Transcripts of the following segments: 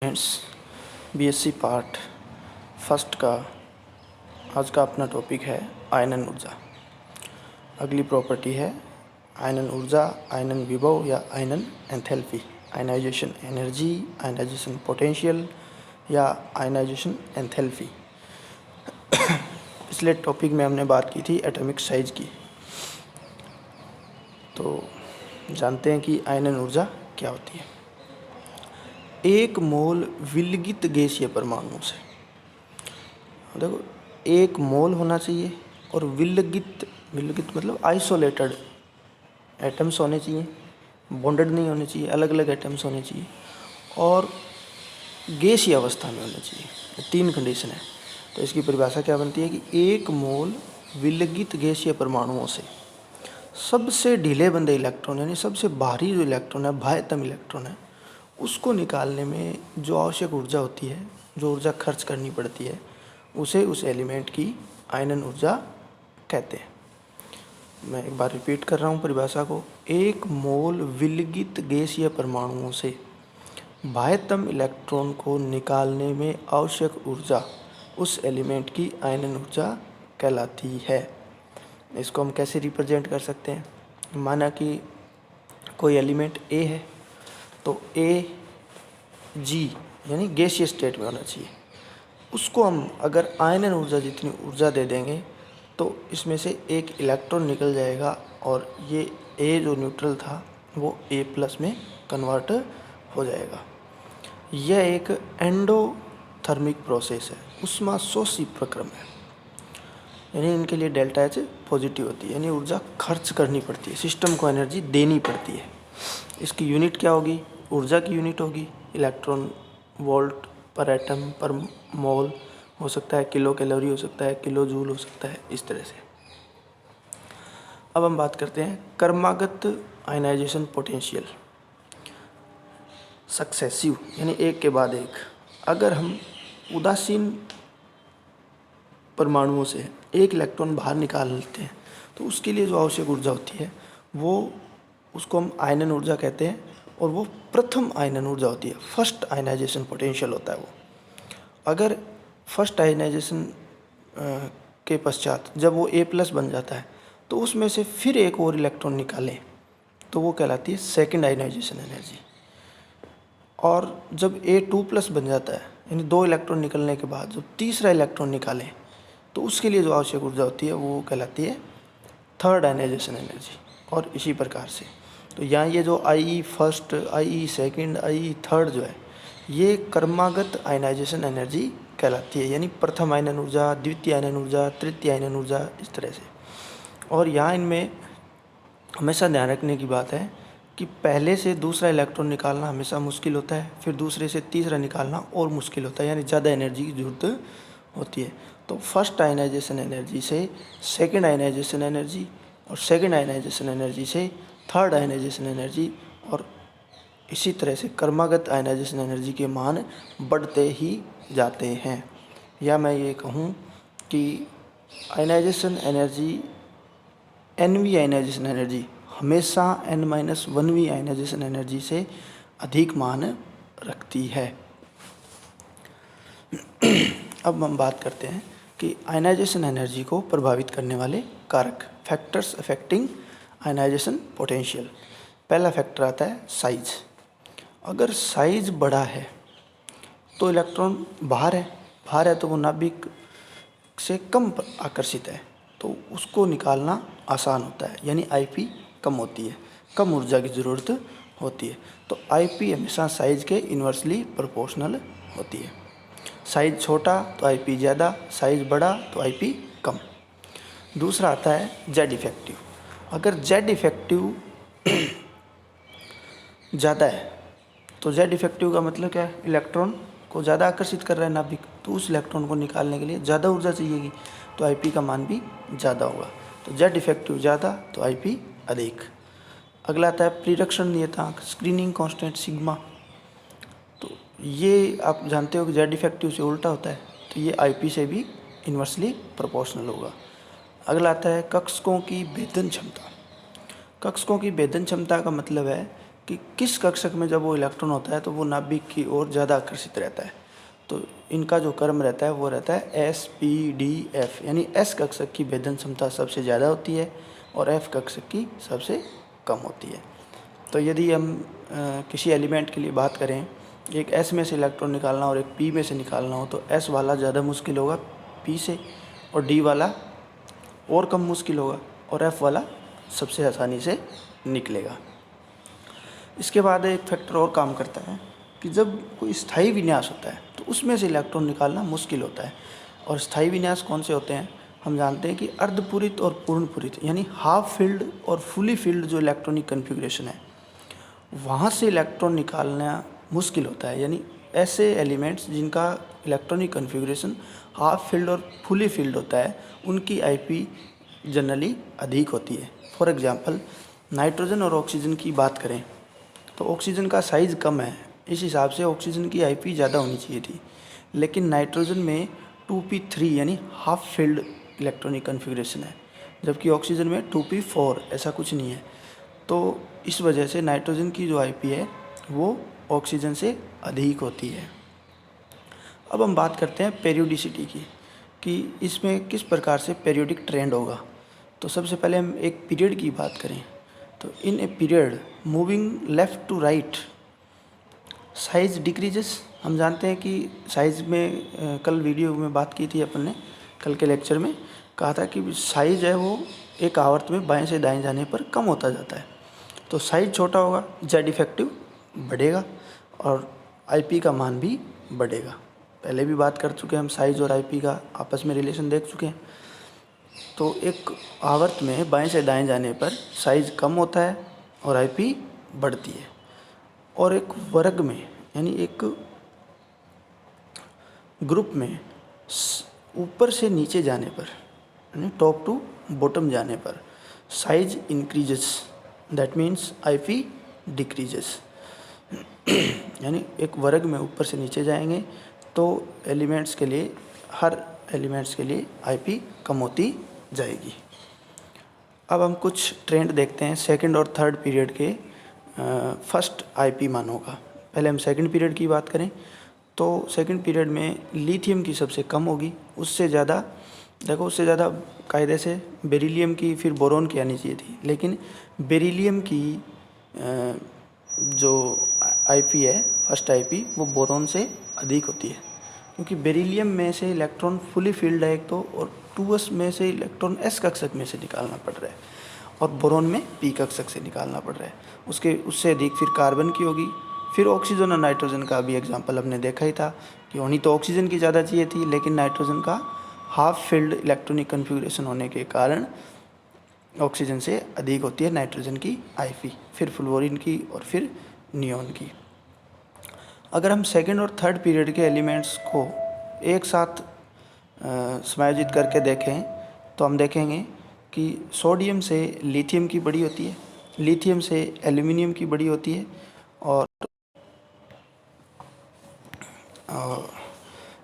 Students, BSc part first का आज का अपना टॉपिक है आयनन ऊर्जा। अगली प्रॉपर्टी है आयनन ऊर्जा, आयनन विभव या आयनन enthalpy, ionisation energy, ionisation potential या आयनाइजेशन एंथैल्पी। पिछले टॉपिक में हमने बात की थी एटॉमिक साइज की। तो जानते हैं कि आयनन ऊर्जा क्या होती है। एक मोल विलगित गैसीय परमाणुओं से, देखो एक मोल होना चाहिए और विलगित मतलब आइसोलेटेड एटम्स होने चाहिए, बॉन्डेड नहीं होने चाहिए, अलग अलग एटम्स होने चाहिए और गैसीय अवस्था में होने चाहिए। तीन कंडीशन है। तो इसकी परिभाषा क्या बनती है कि एक मोल विलगित गैसीय परमाणुओं से सबसे ढीले बंधे इलेक्ट्रॉन यानी सबसे भारी जो इलेक्ट्रॉन है, बाह्यतम इलेक्ट्रॉन है, उसको निकालने में जो आवश्यक ऊर्जा होती है, जो ऊर्जा खर्च करनी पड़ती है, उसे उस एलिमेंट की आयनन ऊर्जा कहते हैं। मैं एक बार रिपीट कर रहा हूँ परिभाषा को। एक मोल विलगित गैसीय परमाणुओं से बाह्यतम इलेक्ट्रॉन को निकालने में आवश्यक ऊर्जा उस एलिमेंट की आयनन ऊर्जा कहलाती है। इसको हम कैसे रिप्रेजेंट कर सकते हैं? माना कि कोई एलिमेंट ए है, तो ए जी यानी गैसीय स्टेट में होना चाहिए। उसको हम अगर आयनन ऊर्जा जितनी ऊर्जा दे देंगे तो इसमें से एक इलेक्ट्रॉन निकल जाएगा और ये ए जो न्यूट्रल था वो ए प्लस में कन्वर्ट हो जाएगा। यह एक एंडोथर्मिक प्रोसेस है, ऊष्माशोषी प्रक्रम है। यानी इनके लिए डेल्टा एच पॉजिटिव होती है, यानी ऊर्जा खर्च करनी पड़ती है, सिस्टम को एनर्जी देनी पड़ती है। इसकी यूनिट क्या होगी? ऊर्जा की यूनिट होगी इलेक्ट्रॉन वोल्ट पर एटम पर मोल हो सकता है, किलो कैलोरी हो सकता है, किलो जूल हो सकता है, इस तरह से। अब हम बात करते हैं क्रमागत आयनाइजेशन पोटेंशियल, सक्सेसिव यानी एक के बाद एक। अगर हम उदासीन परमाणुओं से एक इलेक्ट्रॉन बाहर निकाल लेते हैं तो उसके लिए जो आवश्यक ऊर्जा होती है वो उसको हम आयनन ऊर्जा कहते हैं और वो प्रथम आयनन ऊर्जा होती है, फर्स्ट आयनाइजेशन पोटेंशियल होता है वो। अगर फर्स्ट आयनाइजेशन के पश्चात जब वो ए प्लस बन जाता है तो उसमें से फिर एक और इलेक्ट्रॉन निकालें तो वो कहलाती है सेकंड आयनाइजेशन एनर्जी। और जब ए टू प्लस बन जाता है यानी दो इलेक्ट्रॉन निकलने के बाद जब तीसरा इलेक्ट्रॉन निकालें तो उसके लिए जो आवश्यक ऊर्जा होती है वो कहलाती है थर्ड आयनाइजेशन एनर्जी। और इसी प्रकार से तो यहाँ ये जो आई फर्स्ट, आई सेकंड, आई थर्ड जो है ये क्रमागत आयनाइजेशन एनर्जी कहलाती है, यानी प्रथम आयनन ऊर्जा, द्वितीय आयनन ऊर्जा, तृतीय आयनन ऊर्जा, इस तरह से। और यहाँ इनमें हमेशा ध्यान रखने की बात है कि पहले से दूसरा इलेक्ट्रॉन निकालना हमेशा मुश्किल होता है, फिर दूसरे से तीसरा निकालना और मुश्किल होता है, यानी ज़्यादा एनर्जी की जरूरत होती है। तो फर्स्ट आयनाइजेशन एनर्जी से सेकंड आयनाइजेशन एनर्जी और सेकंड आयनाइजेशन एनर्जी से थर्ड आयनाइजेशन एनर्जी और इसी तरह से क्रमागत आयनाइजेशन एनर्जी के मान बढ़ते ही जाते हैं। या मैं ये कहूँ कि ionisation energy NV ionisation energy हमेशा N-1V आयनाइजेशन एनर्जी से अधिक मान रखती है। अब हम बात करते हैं कि आयनाइजेशन एनर्जी को प्रभावित करने वाले कारक, फैक्टर्स अफेक्टिंग आयनाइजेशन पोटेंशियल। पहला फैक्टर आता है साइज। अगर साइज बड़ा है तो इलेक्ट्रॉन बाहर है तो वो नाभिक से कम आकर्षित है तो उसको निकालना आसान होता है, यानी IP कम होती है, कम ऊर्जा की ज़रूरत होती है। तो IP हमेशा साइज के इन्वर्सली प्रोपोर्शनल होती है। साइज छोटा तो IP ज़्यादा, साइज बड़ा तो IP कम। दूसरा आता है जेड इफेक्टिव। अगर जेड इफेक्टिव ज़्यादा है तो जेड इफेक्टिव का मतलब क्या है? इलेक्ट्रॉन को ज़्यादा आकर्षित कर रहा है नाभिक, तो उस इलेक्ट्रॉन को निकालने के लिए ज़्यादा ऊर्जा चाहिएगी, तो IP का मान भी ज़्यादा होगा। तो जेड इफेक्टिव ज़्यादा तो IP अधिक। अगला आता है प्रिरक्षण नियतांक, स्क्रीनिंग कांस्टेंट सिग्मा। तो ये आप जानते हो कि जेड इफेक्टिव से उल्टा होता है, तो ये IP से भी इन्वर्सली प्रोपोर्शनल होगा। अगला आता है कक्षकों की भेदन क्षमता। कक्षकों की भेदन क्षमता का मतलब है कि किस कक्षक में जब वो इलेक्ट्रॉन होता है तो वो नाभिक की ओर ज़्यादा आकर्षित रहता है। तो इनका जो क्रम रहता है वो रहता है SPDF, यानी S कक्षक की भेदन क्षमता सबसे ज़्यादा होती है और F कक्षक की सबसे कम होती है। तो यदि हम किसी एलिमेंट के लिए बात करें, एक S में से इलेक्ट्रॉन निकालना और एक P में से निकालना हो तो S वाला ज़्यादा मुश्किल होगा P से, और D वाला और कम मुश्किल होगा, और F वाला सबसे आसानी से निकलेगा। इसके बाद एक फैक्टर और काम करता है कि जब कोई स्थायी विन्यास होता है तो उसमें से इलेक्ट्रॉन निकालना मुश्किल होता है। और स्थायी विन्यास कौन से होते हैं? हम जानते हैं कि अर्धपूरित और पूर्णपूरित, यानी हाफ फील्ड और फुली फील्ड जो इलेक्ट्रॉनिक कन्फिग्रेशन है वहाँ से इलेक्ट्रॉन निकालना मुश्किल होता है। यानी ऐसे एलिमेंट्स जिनका इलेक्ट्रॉनिक कन्फिग्रेशन हाफ फील्ड और फुली फील्ड होता है उनकी IP जनरली अधिक होती है। फॉर एग्जांपल नाइट्रोजन और ऑक्सीजन की बात करें तो ऑक्सीजन का साइज़ कम है, इस हिसाब से ऑक्सीजन की IP ज़्यादा होनी चाहिए थी, लेकिन नाइट्रोजन में 2p3 यानी हाफ फील्ड इलेक्ट्रॉनिक कन्फिग्रेशन है, जबकि ऑक्सीजन में 2p4 ऐसा कुछ नहीं है। तो इस वजह से नाइट्रोजन की जो IP है वो ऑक्सीजन से अधिक होती है। अब हम बात करते हैं पेरियोडिसिटी की, कि इसमें किस प्रकार से पेरियोडिक ट्रेंड होगा। तो सबसे पहले हम एक पीरियड की बात करें तो in a period moving left to right size decreases. हम जानते हैं कि साइज़ में कल वीडियो में बात की थी अपन ने, कल के लेक्चर में कहा था कि साइज़ है वो एक आवर्त में बाएं से दाएं जाने पर कम होता जाता है। तो साइज़ छोटा होगा, जेड इफेक्टिव बढ़ेगा और IP का मान भी बढ़ेगा। पहले भी बात कर चुके हैं हम, साइज़ और IP का आपस में रिलेशन देख चुके हैं। तो एक आवर्त में बाएं से दाएं जाने पर साइज़ कम होता है और IP बढ़ती है। और एक वर्ग में यानी एक ग्रुप में ऊपर से नीचे जाने पर यानी टॉप टू बॉटम जाने पर size increases, that means IP decreases. यानी एक वर्ग में ऊपर से नीचे जाएंगे तो एलिमेंट्स के लिए, हर एलिमेंट्स के लिए IP कम होती जाएगी। अब हम कुछ ट्रेंड देखते हैं सेकंड और थर्ड पीरियड के फर्स्ट IP मानों का। पहले हम सेकंड पीरियड की बात करें तो सेकंड पीरियड में लिथियम की सबसे कम होगी, उससे ज़्यादा देखो, उससे ज़्यादा कायदे से बेरिलियम की, फिर बोरोन की आनी चाहिए थी, लेकिन बेरिलियम की जो IP है फर्स्ट IP वो बोरोन से अधिक होती है, क्योंकि बेरिलियम में से इलेक्ट्रॉन फुली फील्ड है एक तो, और 2s में से इलेक्ट्रॉन S कक्षक में से निकालना पड़ रहा है और बोरोन में P कक्षक से निकालना पड़ रहा है। उससे अधिक फिर कार्बन की होगी। फिर ऑक्सीजन और नाइट्रोजन का भी एग्जांपल हमने देखा ही था कि होनी तो ऑक्सीजन की ज़्यादा चाहिए थी, लेकिन नाइट्रोजन का हाफ फील्ड इलेक्ट्रॉनिक कन्फिग्रेशन होने के कारण ऑक्सीजन से अधिक होती है नाइट्रोजन की IP, फिर फ्लोरीन की और फिर नियॉन की। अगर हम सेकेंड और थर्ड पीरियड के एलिमेंट्स को एक साथ समायोजित करके देखें तो हम देखेंगे कि सोडियम से लिथियम की बड़ी होती है, लिथियम से एल्यूमिनियम की बड़ी होती है, और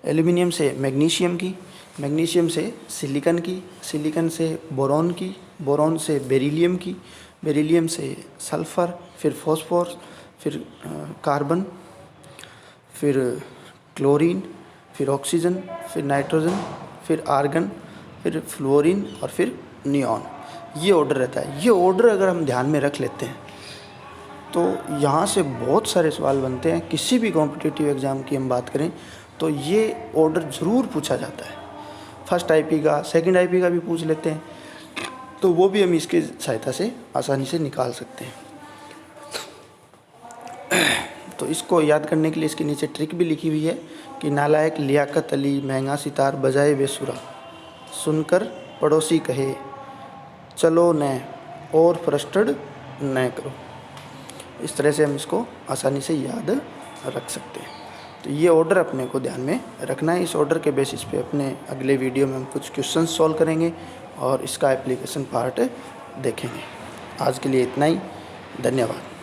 एल्यूमिनियम से मैग्नीशियम की, मैग्नीशियम से सिलिकन की, सिलिकन से बोरॉन की, बोरॉन से बेरिलियम की, बेरिलियम से सल्फ़र, फिर फॉस्फोरस, फिर कार्बन, फिर क्लोरीन, फिर ऑक्सीजन, फिर नाइट्रोजन, फिर आर्गन, फिर फ्लोरीन और फिर नियॉन। ये ऑर्डर रहता है। ये ऑर्डर अगर हम ध्यान में रख लेते हैं तो यहाँ से बहुत सारे सवाल बनते हैं। किसी भी कॉम्पिटिटिव एग्ज़ाम की हम बात करें तो ये ऑर्डर ज़रूर पूछा जाता है। फर्स्ट IP का, सेकंड IP का भी पूछ लेते हैं, तो वो भी हम इसकी सहायता से आसानी से निकाल सकते हैं। तो इसको याद करने के लिए इसके नीचे ट्रिक भी लिखी हुई है कि नालायक लियाकत अली महंगा सितार बजाए बेसुरा, सुनकर पड़ोसी कहे चलो न और फ्रस्ट्रेड न करो। इस तरह से हम इसको आसानी से याद रख सकते हैं। तो ये ऑर्डर अपने को ध्यान में रखना है। इस ऑर्डर के बेसिस पे अपने अगले वीडियो में हम कुछ क्वेश्चन सॉल्व करेंगे और इसका एप्लीकेशन पार्ट देखेंगे। आज के लिए इतना ही, धन्यवाद।